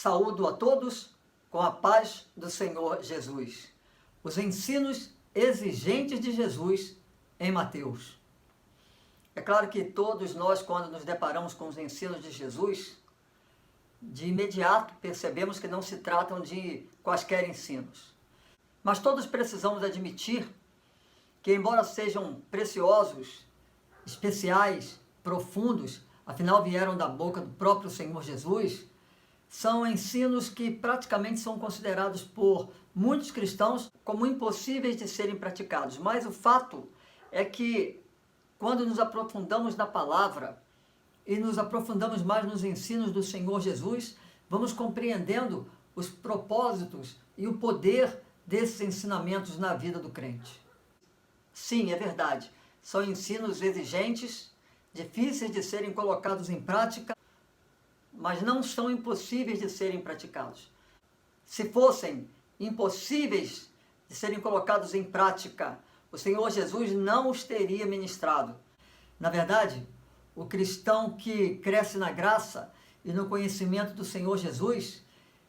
Saúdo a todos com a paz do Senhor Jesus. Os ensinos exigentes de Jesus em Mateus. É claro que todos nós, quando nos deparamos com os ensinos de Jesus, de imediato percebemos que não se tratam de quaisquer ensinos. Mas todos precisamos admitir que, embora sejam preciosos, especiais, profundos, afinal vieram da boca do próprio Senhor Jesus, são ensinos que praticamente são considerados por muitos cristãos como impossíveis de serem praticados. Mas o fato é que, quando nos aprofundamos na palavra e nos aprofundamos mais nos ensinos do Senhor Jesus, vamos compreendendo os propósitos e o poder desses ensinamentos na vida do crente. Sim, é verdade, são ensinos exigentes, difíceis de serem colocados em prática, mas não são impossíveis de serem praticados. Se fossem impossíveis de serem colocados em prática, o Senhor Jesus não os teria ministrado. Na verdade, o cristão que cresce na graça e no conhecimento do Senhor Jesus,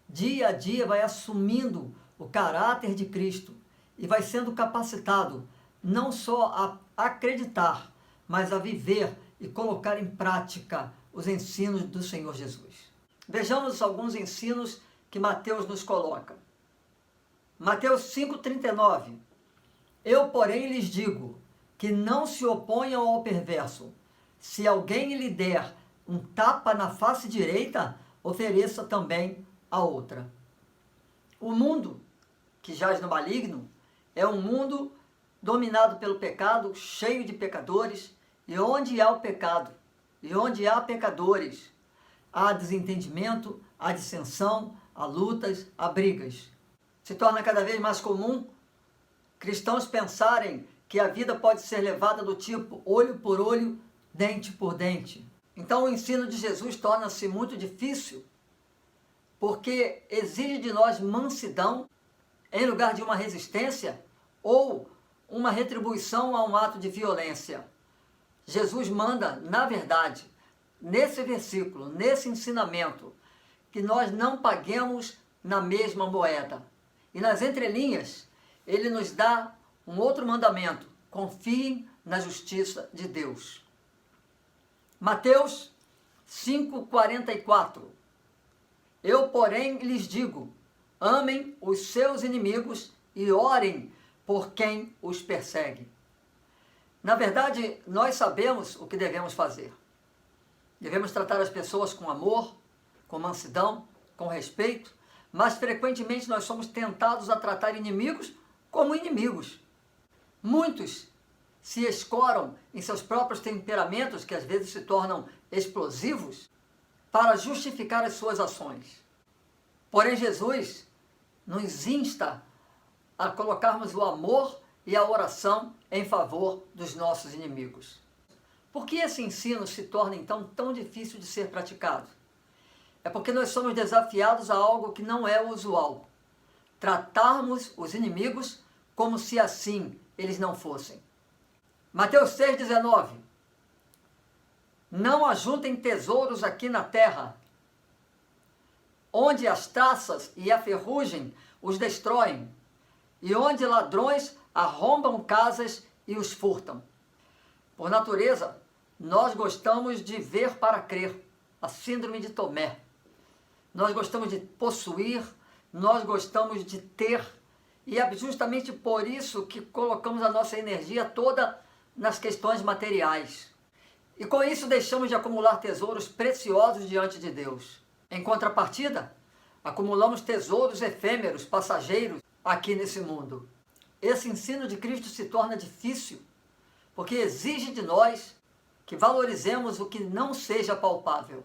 dia a dia vai assumindo o caráter de Cristo e vai sendo capacitado não só a acreditar, mas a viver e colocar em prática os ensinos do Senhor Jesus. Vejamos alguns ensinos que Mateus nos coloca. Mateus 5,39. Eu, porém, lhes digo que não se oponham ao perverso. Se alguém lhe der um tapa na face direita, ofereça também a outra. O mundo que jaz no maligno é um mundo dominado pelo pecado, cheio de pecadores, e onde há o pecado, e onde há pecadores, há desentendimento, há dissensão, há lutas, há brigas. Se torna cada vez mais comum cristãos pensarem que a vida pode ser levada do tipo olho por olho, dente por dente. Então o ensino de Jesus torna-se muito difícil, porque exige de nós mansidão em lugar de uma resistência ou uma retribuição a um ato de violência. Jesus manda, na verdade, nesse versículo, nesse ensinamento, que nós não paguemos na mesma moeda. E nas entrelinhas, ele nos dá um outro mandamento: confiem na justiça de Deus. Mateus 5,44. Eu, porém, lhes digo, amem os seus inimigos e orem por quem os persegue. Na verdade, nós sabemos o que devemos fazer. Devemos tratar as pessoas com amor, com mansidão, com respeito, mas frequentemente nós somos tentados a tratar inimigos como inimigos. Muitos se escoram em seus próprios temperamentos, que às vezes se tornam explosivos, para justificar as suas ações. Porém, Jesus nos insta a colocarmos o amor e a oração em favor dos nossos inimigos. Por que esse ensino se torna então tão difícil de ser praticado? É porque nós somos desafiados a algo que não é usual: tratarmos os inimigos como se assim eles não fossem. Mateus 6,19. Não ajuntem tesouros aqui na terra, onde as traças e a ferrugem os destroem, e onde ladrões arrombam casas e os furtam. Por natureza, nós gostamos de ver para crer, a síndrome de Tomé. Nós gostamos de possuir, nós gostamos de ter, e é justamente por isso que colocamos a nossa energia toda nas questões materiais. E com isso deixamos de acumular tesouros preciosos diante de Deus. Em contrapartida, acumulamos tesouros efêmeros, passageiros, aqui nesse mundo. Esse ensino de Cristo se torna difícil, porque exige de nós que valorizemos o que não seja palpável.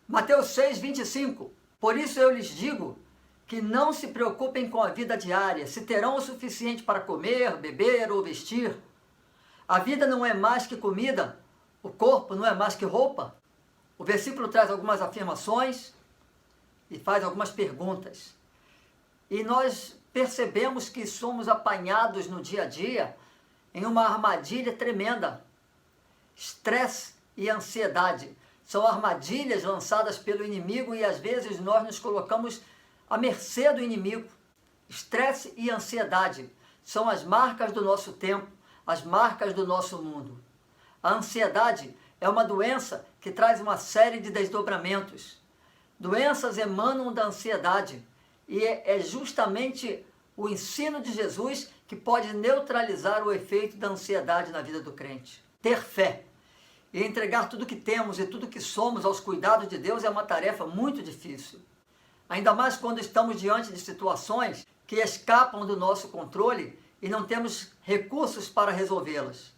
Mateus 6,25. Por isso eu lhes digo que não se preocupem com a vida diária, se terão o suficiente para comer, beber ou vestir. A vida não é mais que comida, o corpo não é mais que roupa. O versículo traz algumas afirmações e faz algumas perguntas. E nós percebemos que somos apanhados no dia a dia em uma armadilha tremenda. Estresse e ansiedade São armadilhas lançadas pelo inimigo e às vezes nós nos colocamos à mercê do inimigo. Estresse e ansiedade são as marcas do nosso tempo, as marcas do nosso mundo. A ansiedade é uma doença que traz uma série de desdobramentos. Doenças emanam da ansiedade e é justamente o ensino de Jesus que pode neutralizar o efeito da ansiedade na vida do crente. Ter fé e entregar tudo que temos e tudo que somos aos cuidados de Deus é uma tarefa muito difícil. Ainda mais quando estamos diante de situações que escapam do nosso controle e não temos recursos para resolvê-las.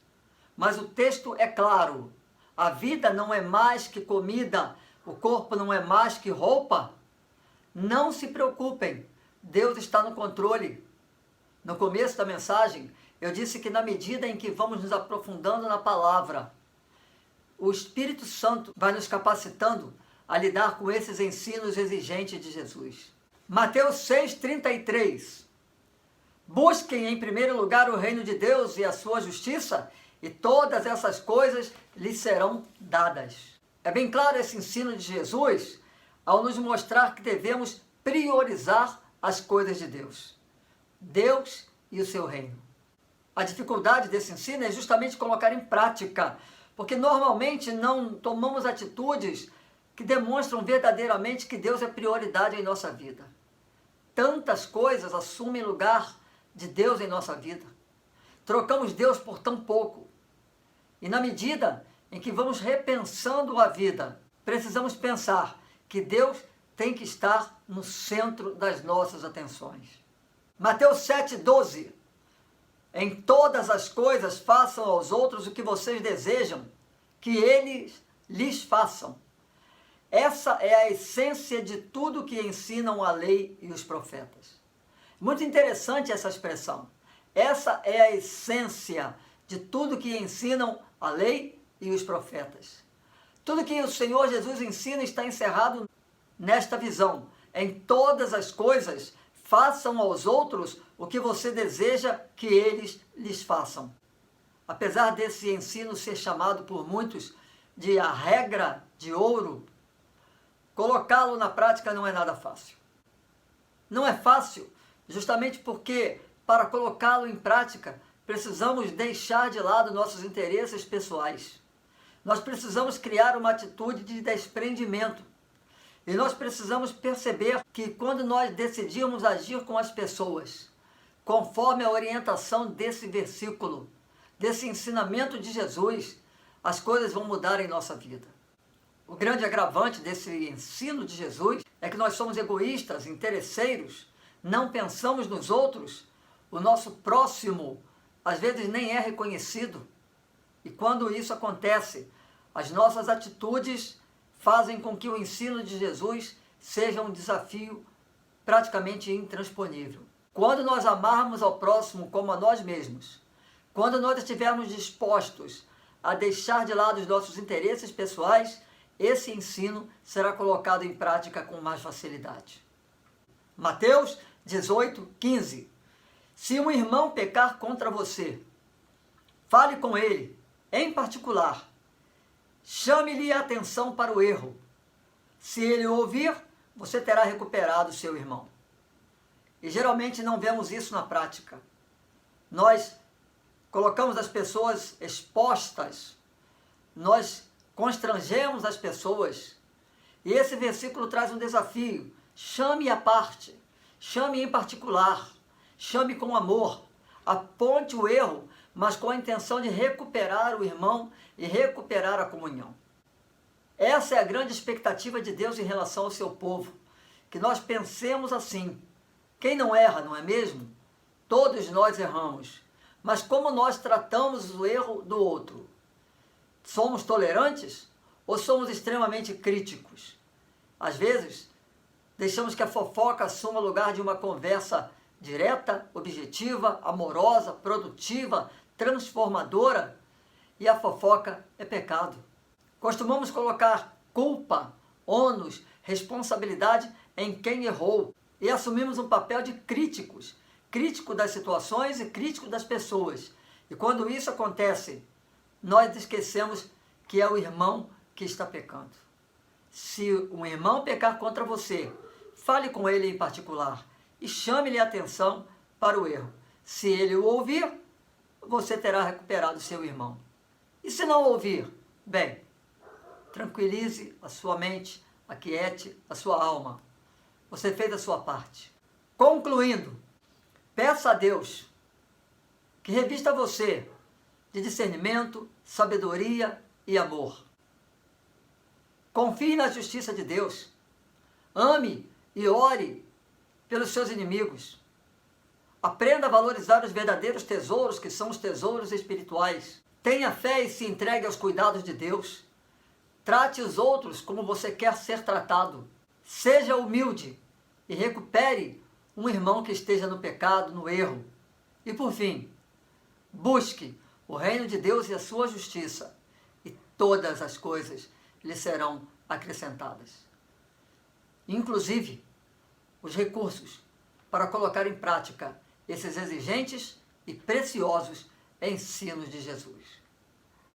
Mas o texto é claro: a vida não é mais que comida, o corpo não é mais que roupa. Não se preocupem, Deus está no controle. No começo da mensagem, eu disse que na medida em que vamos nos aprofundando na palavra, o Espírito Santo vai nos capacitando a lidar com esses ensinos exigentes de Jesus. Mateus 6,33. Busquem em primeiro lugar o reino de Deus e a sua justiça, e todas essas coisas lhes serão dadas. É bem claro esse ensino de Jesus ao nos mostrar que devemos priorizar as coisas de Deus. Deus e o seu reino. A dificuldade desse ensino é justamente colocar em prática, porque normalmente não tomamos atitudes que demonstram verdadeiramente que Deus é prioridade em nossa vida. Tantas coisas assumem lugar de Deus em nossa vida. Trocamos Deus por tão pouco. E na medida em que vamos repensando a vida, precisamos pensar que Deus tem que estar no centro das nossas atenções. Mateus 7,12. Em todas as coisas façam aos outros o que vocês desejam que eles lhes façam. Essa é a essência de tudo que ensinam a lei e os profetas. Muito interessante essa expressão. Essa é a essência de tudo que ensinam a lei e os profetas. Tudo que o Senhor Jesus ensina está encerrado nesta visão. Em todas as coisas, façam aos outros o que você deseja que eles lhes façam. Apesar desse ensino ser chamado por muitos de a regra de ouro, colocá-lo na prática não é nada fácil. Não é fácil, justamente porque, para colocá-lo em prática, precisamos deixar de lado nossos interesses pessoais. Nós precisamos criar uma atitude de desprendimento. E nós precisamos perceber que quando nós decidimos agir com as pessoas, conforme a orientação desse versículo, desse ensinamento de Jesus, as coisas vão mudar em nossa vida. O grande agravante desse ensino de Jesus é que nós somos egoístas, interesseiros, não pensamos nos outros, o nosso próximo às vezes nem é reconhecido. E quando isso acontece, as nossas atitudes fazem com que o ensino de Jesus seja um desafio praticamente intransponível. Quando nós amarmos ao próximo como a nós mesmos, quando nós estivermos dispostos a deixar de lado os nossos interesses pessoais, esse ensino será colocado em prática com mais facilidade. Mateus 18:15. Se um irmão pecar contra você, fale com ele, em particular. Chame-lhe a atenção para o erro. Se ele ouvir, você terá recuperado seu irmão. E geralmente não vemos isso na prática. Nós colocamos as pessoas expostas, nós constrangemos as pessoas. E esse versículo traz um desafio. Chame à parte, chame em particular, chame com amor, aponte o erro, mas com a intenção de recuperar o irmão e recuperar a comunhão. Essa é a grande expectativa de Deus em relação ao seu povo, que nós pensemos assim. Quem não erra, não é mesmo? Todos nós erramos, mas como nós tratamos o erro do outro? Somos tolerantes ou somos extremamente críticos? Às vezes, deixamos que a fofoca assuma o lugar de uma conversa direta, objetiva, amorosa, produtiva, transformadora, e a fofoca é pecado. Costumamos colocar culpa, ônus, responsabilidade em quem errou e assumimos um papel de críticos, crítico das situações e crítico das pessoas. E quando isso acontece, nós esquecemos que é o irmão que está pecando. Se um irmão pecar contra você, fale com ele em particular e chame-lhe a atenção para o erro. Se ele o ouvir, você terá recuperado seu irmão. E se não ouvir, bem, tranquilize a sua mente, aquiete a sua alma. Você fez a sua parte. Concluindo, peça a Deus que revista você de discernimento, sabedoria e amor. Confie na justiça de Deus. Ame e ore pelos seus inimigos. Aprenda a valorizar os verdadeiros tesouros, que são os tesouros espirituais. Tenha fé e se entregue aos cuidados de Deus. Trate os outros como você quer ser tratado. Seja humilde e recupere um irmão que esteja no pecado, no erro. E por fim, busque o reino de Deus e a sua justiça, e todas as coisas lhe serão acrescentadas. Inclusive, os recursos para colocar em prática esses exigentes e preciosos ensinos de Jesus.